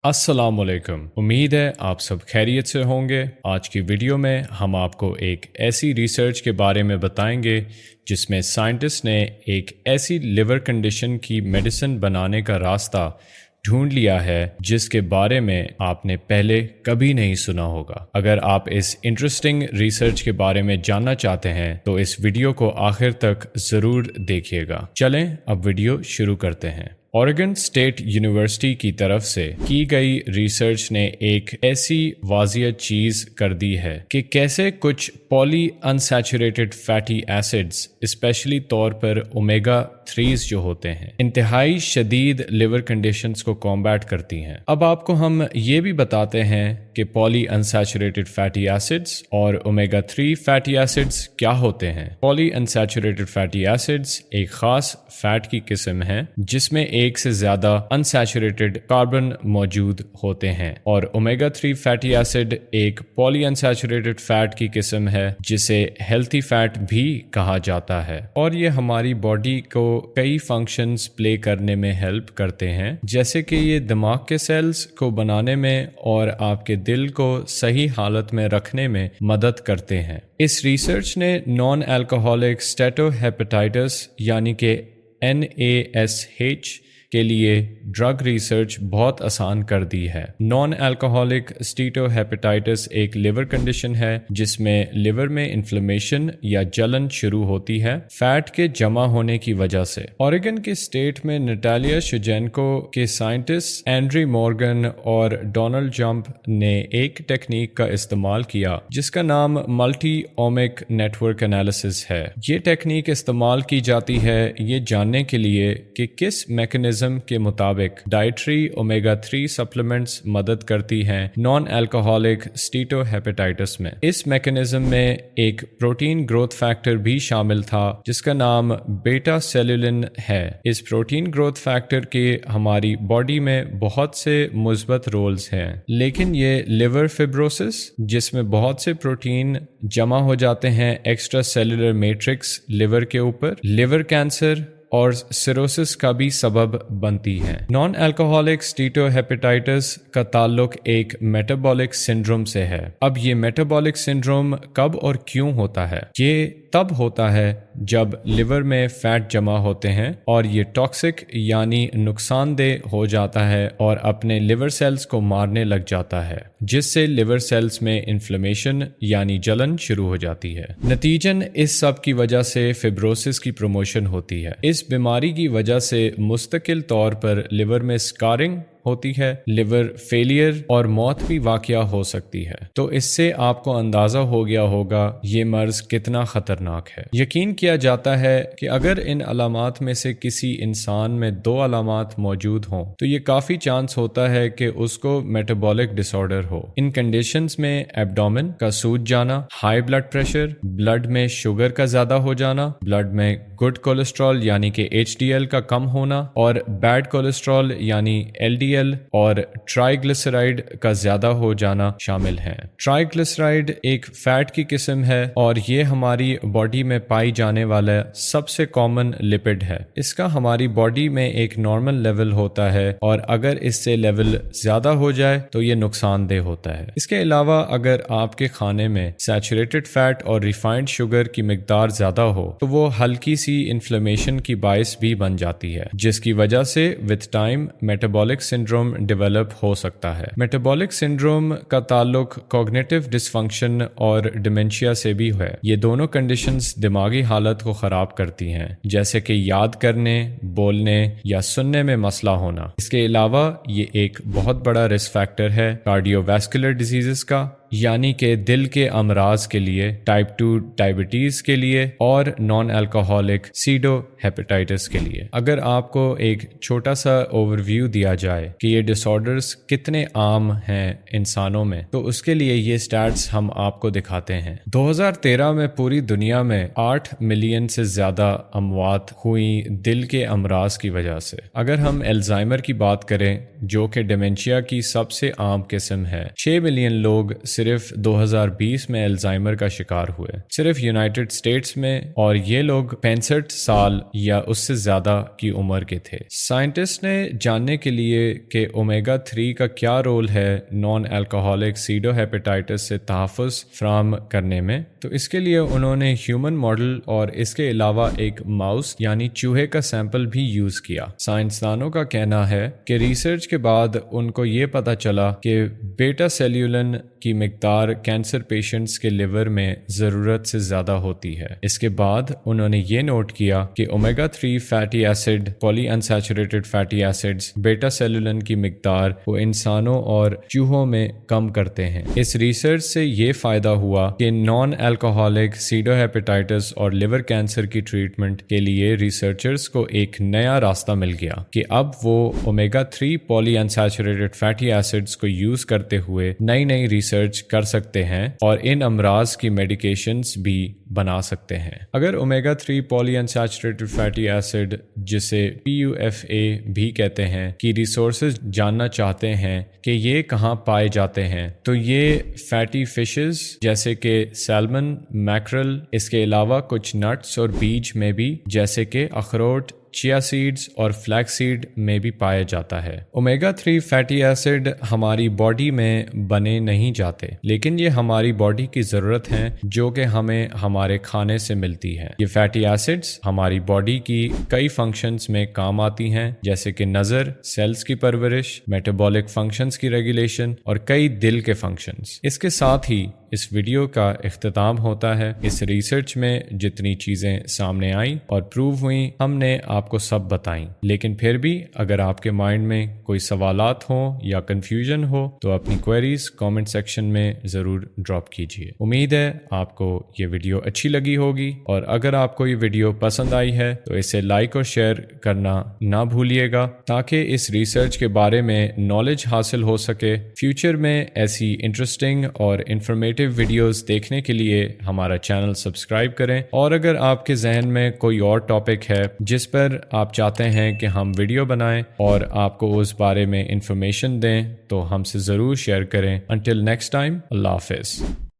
السلام علیکم، امید ہے آپ سب خیریت سے ہوں گے۔ آج کی ویڈیو میں ہم آپ کو ایک ایسی ریسرچ کے بارے میں بتائیں گے جس میں سائنٹسٹ نے ایک ایسی لیور کنڈیشن کی میڈیسن بنانے کا راستہ ڈھونڈ لیا ہے جس کے بارے میں آپ نے پہلے کبھی نہیں سنا ہوگا۔ اگر آپ اس انٹرسٹنگ ریسرچ کے بارے میں جاننا چاہتے ہیں تو اس ویڈیو کو آخر تک ضرور دیکھیے گا۔ چلیں اب ویڈیو شروع کرتے ہیں۔ اوریگن اسٹیٹ یونیورسٹی کی طرف سے کی گئی ریسرچ نے ایک ایسی واضح چیز کر دی ہے کہ کیسے کچھ پولی انسیچوریٹڈ فیٹی ایسڈز اسپیشلی طور پر اومیگا 3 جو ہوتے ہیں انتہائی شدید لیور کنڈیشنز کو کمبیٹ کرتی ہیں۔ اب آپ کو ہم یہ بھی بتاتے ہیں کہ پولی انسیچوریٹڈ فیٹی ایسڈز اور اومیگا 3 فیٹی ایسڈز کیا ہوتے ہیں۔ پولی انسیچوریٹڈ فیٹی ایسڈز ایک خاص فیٹ کی قسم ہے جس میں ایک سے زیادہ انسیچوریٹڈ کاربن موجود ہوتے ہیں، اور اومیگا 3 فیٹی ایسڈ ایک پولی انسیچوریٹڈ فیٹ کی قسم ہے جسے ہیلتھی فیٹ بھی کہا جاتا ہے، اور یہ ہماری باڈی کو کئی فنکشنز پلے کرنے میں ہیلپ کرتے ہیں، جیسے کہ یہ دماغ کے سیلز کو بنانے میں اور آپ کے دل کو صحیح حالت میں رکھنے میں مدد کرتے ہیں۔ اس ریسرچ نے نان الکوہولک اسٹیٹو ہیپاٹائٹس یعنی کہ NASH کے لیے ڈرگ ریسرچ بہت آسان کر دی ہے۔ نان الکوہولک اسٹیٹو ہیپاٹائٹس ایک لیور کنڈیشن ہے جس میں لیور میں انفلیمیشن یا جلن شروع ہوتی ہے فیٹ کے جمع ہونے کی وجہ سے۔ اوریگن کے اسٹیٹ میں نٹالیا شوجینکو کے سائنٹسٹ اینڈری مورگن اور ڈونلڈ جمپ نے ایک ٹیکنیک کا استعمال کیا جس کا نام ملٹی اومک نیٹ ورک انالیسس ہے۔ یہ ٹیکنیک استعمال کی جاتی ہے یہ جاننے کے لیے کہ کس میکانزم کے مطابق ڈائٹری اومیگا 3 سپلیمنٹس مدد کرتی ہیں نان الکوہولک اسٹیٹو ہیپاٹائٹس میں۔ اس میکانزم میں ایک پروٹین گروتھ فیکٹر بھی شامل تھا جس کا نام بیٹا سیلولن ہے۔ اس پروٹین گروتھ فیکٹر کے ہماری باڈی میں بہت سے مثبت رولز ہیں، لیکن یہ لیور فائبروسس جس میں بہت سے پروٹین جمع ہو جاتے ہیں ایکسٹرا سیلولر میٹرکس لیور کے اوپر، لیور کینسر اور سیروسس کا بھی سبب بنتی ہیں۔ نان الکوہولک اسٹیٹو ہیپاٹائٹس کا تعلق ایک میٹابولک سنڈروم سے ہے۔ اب یہ میٹابولک سنڈروم کب اور کیوں ہوتا ہے؟ یہ تب ہوتا ہے جب لیور میں فیٹ جمع ہوتے ہیں اور یہ ٹاکسک یعنی نقصان دہ ہو جاتا ہے اور اپنے لیور سیلز کو مارنے لگ جاتا ہے، جس سے لیور سیلز میں انفلیمیشن یعنی جلن شروع ہو جاتی ہے۔ نتیجن اس سب کی وجہ سے فائبروسس کی پروموشن ہوتی ہے۔ اس بیماری کی وجہ سے مستقل طور پر لیور میں سکارنگ ہوتی ہے، لیور فیلئر اور موت بھی واقع ہو سکتی ہے۔ تو اس سے آپ کو اندازہ ہو گیا ہوگا یہ مرض کتنا خطرناک ہے۔ یقین کیا جاتا ہے کہ اگر ان علامات میں سے کسی انسان میں 2 علامات موجود ہوں تو یہ کافی چانس ہوتا ہے کہ اس کو میٹابولک ڈس آرڈر ہو۔ ان کنڈیشنز میں ایبڈومن کا سوج جانا، ہائی بلڈ پریشر، بلڈ میں شوگر کا زیادہ ہو جانا، بلڈ میں گڈ کولیسٹرول یعنی کہ HDL کا کم ہونا اور بیڈ کولیسٹرول یعنی LDL اور ٹرائیگلیسرائڈ کا زیادہ ہو جانا شامل ہیں۔ ٹرائیگلیسرائڈ ایک فیٹ کی قسم ہے اور یہ ہماری باڈی میں پائی جانے والا سب سے کامن لپڈ ہے۔ اس کا ہماری باڈی میں ایک نارمل لیول ہوتا ہے اور اگر اس سے لیول زیادہ ہو جائے تو یہ نقصان دہ ہوتا ہے۔ اس کے علاوہ اگر آپ کے کھانے میں سیچوریٹڈ فیٹ اور ریفائنڈ شوگر کی مقدار زیادہ ہو تو وہ ہلکی سی انفلیمیشن کی باعث بھی بن جاتی ہے، جس کی وجہ سے with time metabolic syndrome develop ہو سکتا ہے۔ میٹابولک سنڈروم کا تعلق کوگنیٹو ڈسفنکشن اور ڈیمنشیا سے بھی ہے۔ یہ دونوں کنڈیشنز دماغی حالت کو خراب کرتی ہیں، جیسے کہ یاد کرنے، بولنے یا سننے میں مسئلہ ہونا۔ اس کے علاوہ یہ ایک بہت بڑا رسک فیکٹر ہے کارڈیو ویسکولر ڈیزیزز کا، یعنی کہ دل کے امراض کے لیے، ٹائپ 2 ڈائبٹیز کے لیے اور نان الکوہولک سیڈو ہیپاٹائٹس کے لیے۔ اگر آپ کو ایک چھوٹا سا اوور ویو دیا جائے کہ یہ ڈس آرڈرز کتنے عام ہیں انسانوں میں تو اس کے لیے یہ سٹیٹس ہم آپ کو دکھاتے ہیں۔ 2013 میں پوری دنیا میں 8 ملین سے زیادہ اموات ہوئی دل کے امراض کی وجہ سے۔ اگر ہم الزائمر کی بات کریں جو کہ ڈیمنشیا کی سب سے عام قسم ہے، 6 ملین لوگ صرف 2020 میں الزائمر کا شکار ہوئے، صرف یونائٹڈ اسٹیٹس میں، اور یہ لوگ 65 سال یا اس سے زیادہ کی عمر کے تھے۔ سائنٹسٹ نے جاننے کے لیے کہ اومیگا 3 کا کیا رول ہے نان الکوہولک سیڈو ہیپیٹائٹس سے تحفظ فراہم کرنے میں، تو اس کے لیے انہوں نے ہیومن ماڈل اور اس کے علاوہ ایک ماؤس یعنی چوہے کا سیمپل بھی یوز کیا۔ سائنسدانوں کا کہنا ہے کہ ریسرچ کے بعد ان کو یہ پتہ چلا کہ بیٹا سیلیولن کی مقدار کینسر پیشنٹس کے لیور میں ضرورت سے زیادہ ہوتی ہے۔ اس کے بعد انہوں نے یہ نوٹ کیا کہ اومیگا 3 فیٹی ایسڈ، پولی انسیچوریٹڈ فیٹی ایسڈز بیٹا سیلیولن کی مقدار کو انسانوں اور چوہوں میں کم کرتے ہیں۔ اس ریسرچ سے یہ فائدہ ہوا کہ نان الکوہولک سیڈو ہیپیٹائٹس اور لیور کینسر کی ٹریٹمنٹ کے لیے ریسرچرز کو ایک نیا راستہ مل گیا کہ اب وہ اومیگا 3 پولی انسیچوریٹڈ فیٹی ایسڈز کو یوز کرتے ہوئے نئی ریسرچ کر سکتے ہیں اور ان امراض کی میڈیکیشنز بھی بنا سکتے ہیں۔ اگر اومیگا 3 پولی انسیچوریٹڈ فیٹی ایسڈ، جسے PUFA بھی کہتے ہیں، کی ریسورسز جاننا چاہتے ہیں کہ یہ کہاں پائے جاتے ہیں، تو یہ فیٹی فشز جیسے کہ سیلمن، میکرل، اس کے علاوہ کچھ نٹس اور بیج میں بھی جیسے کہ اخروٹ، چیا سیڈز اور فلیکس سیڈ میں بھی پایا جاتا ہے۔ اومیگا 3 فیٹی ایسڈ ہماری باڈی میں بنے نہیں جاتے، لیکن یہ ہماری باڈی کی ضرورت ہیں جو کہ ہمیں ہمارے کھانے سے ملتی ہے۔ یہ فیٹی ایسڈز ہماری باڈی کی کئی فنکشنز میں کام آتی ہیں، جیسے کہ نظر، سیلز کی پرورش، میٹابولک فنکشنز کی ریگولیشن اور کئی دل کے فنکشنز۔ اس کے ساتھ ہی اس ویڈیو کا اختتام ہوتا ہے۔ اس ریسرچ میں جتنی چیزیں سامنے آئیں اور پروو ہوئیں ہم نے آپ کو سب بتائیں، لیکن پھر بھی اگر آپ کے مائنڈ میں کوئی سوالات ہوں یا کنفیوژن ہو تو اپنی کوئریز کامنٹ سیکشن میں ضرور ڈراپ کیجیے۔ امید ہے آپ کو یہ ویڈیو اچھی لگی ہوگی، اور اگر آپ کو یہ ویڈیو پسند آئی ہے تو اسے لائک اور شیئر کرنا نہ بھولیے گا تاکہ اس ریسرچ کے بارے میں نالج حاصل ہو سکے۔ فیوچر میں ایسی انٹرسٹنگ اور انفارمیٹیو ویڈیوز دیکھنے کے لیے ہمارا چینل سبسکرائب کریں، اور اگر آپ کے ذہن میں کوئی اور ٹاپک ہے جس پر آپ چاہتے ہیں کہ ہم ویڈیو بنائیں اور آپ کو اس بارے میں انفارمیشن دیں تو ہم سے ضرور شیئر کریں۔ انٹل نیکسٹ ٹائم، اللہ حافظ۔